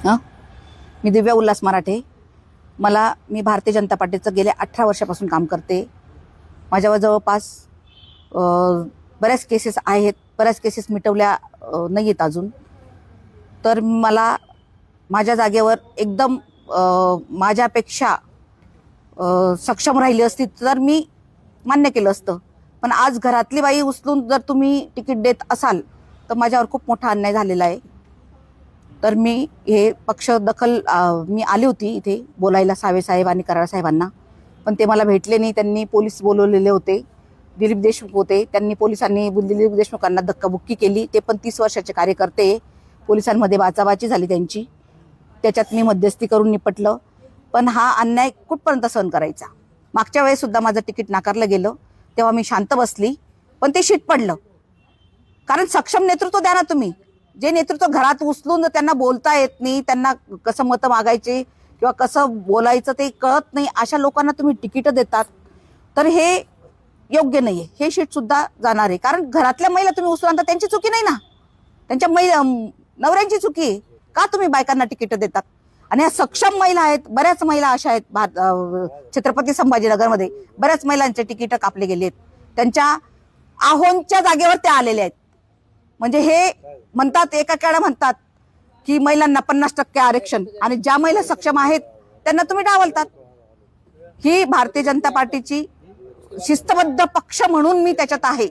हं मी दिव्या उल्हास मराठे. मी भारतीय जनता पार्टीचं गेल्या 18 वर्षापासून काम करते. माझ्यावर जवळपास बऱ्याच केसेस आहेत. बऱ्याच केसेस मिटवल्या नाही आहेत अजून. तर मला माझ्या जागेवर एकदम माझ्यापेक्षा सक्षम राहिली असती तर मी मान्य केलं असतं. पण आज घरातली बाई उचलून जर तुम्ही तिकीट देत असाल तर माझ्यावर खूप मोठा अन्याय झालेला आहे. तर मी हे पक्ष दखल मी आली होती इथे बोलायला सावे साहेब आणि कराड साहेबांना, पण ते मला भेटले नाही. त्यांनी पोलीस बोलवलेले होते. दिलीप देशमुख होते. पोलिसांनी दिलीप देशमुखांना धक्काबुक्की केली. ते पण 30 वर्षाचे कार्यकर्ते. पोलिसांमध्ये बाचाबाची झाली त्यांची. त्याच्यात मी मध्यस्थी करून निपटलं. पण हा अन्याय कुठपर्यंत सहन करायचा. मागच्या वेळेस सुद्धा माझं तिकीट नाकारलं गेलं, तेव्हा मी शांत बसली, पण ते शीट पडलं. कारण सक्षम नेतृत्व द्या ना तुम्ही. जे नेतृत्व घरात उचलून त्यांना बोलता येत नाही, त्यांना कसं मतं मागायचे किंवा कसं बोलायचं ते कळत नाही, अशा लोकांना तुम्ही तिकीट देतात, तर हे योग्य नाहीये. हे शीट सुद्धा जाणार आहे. कारण घरातल्या महिला तुम्ही उचलून, त्यांची चुकी नाही ना, त्यांच्या नवऱ्यांची चुकी आहे. का तुम्ही बायकांना तिकीट देतात? आणि ह्या सक्षम महिला आहेत, बऱ्याच महिला अशा आहेत. छत्रपती संभाजीनगरमध्ये बऱ्याच महिलांचे तिकीट कापले गेले आहेत. त्यांच्या आहोंच्या जागेवर त्या आलेल्या आहेत. म्हणजे हे म्हणतात, एका काळा म्हणतात की महिलांना 50% आरक्षण, आणि ज्या महिला सक्षम आहेत त्यांना तुम्ही डावलतात. ही भारतीय जनता पार्टीची शिस्तबद्ध पक्ष म्हणून मी त्याच्यात आहे.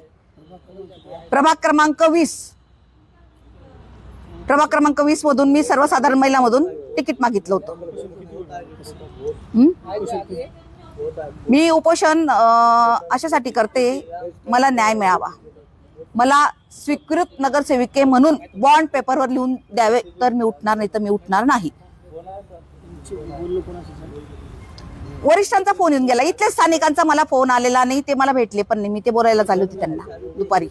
प्रभाग क्रमांक 20 मधून मी सर्वसाधारण महिलामधून तिकीट मागितलं होतं. मी उपोषण अशासाठी करते, मला न्याय मिळावा. मला स्वीकृत नगरसेविके म्हणून बॉन्ड पेपरवर लिहून द्यावे, तर मी उठणार, नाही तर मी उठणार नाही. वरिष्ठांचा फोन येऊन गेला. इथल्या स्थानिकांचा मला फोन आलेला नाही. ते मला भेटले पण नाही. मी ते बोलायला चालली होती त्यांना दुपारी.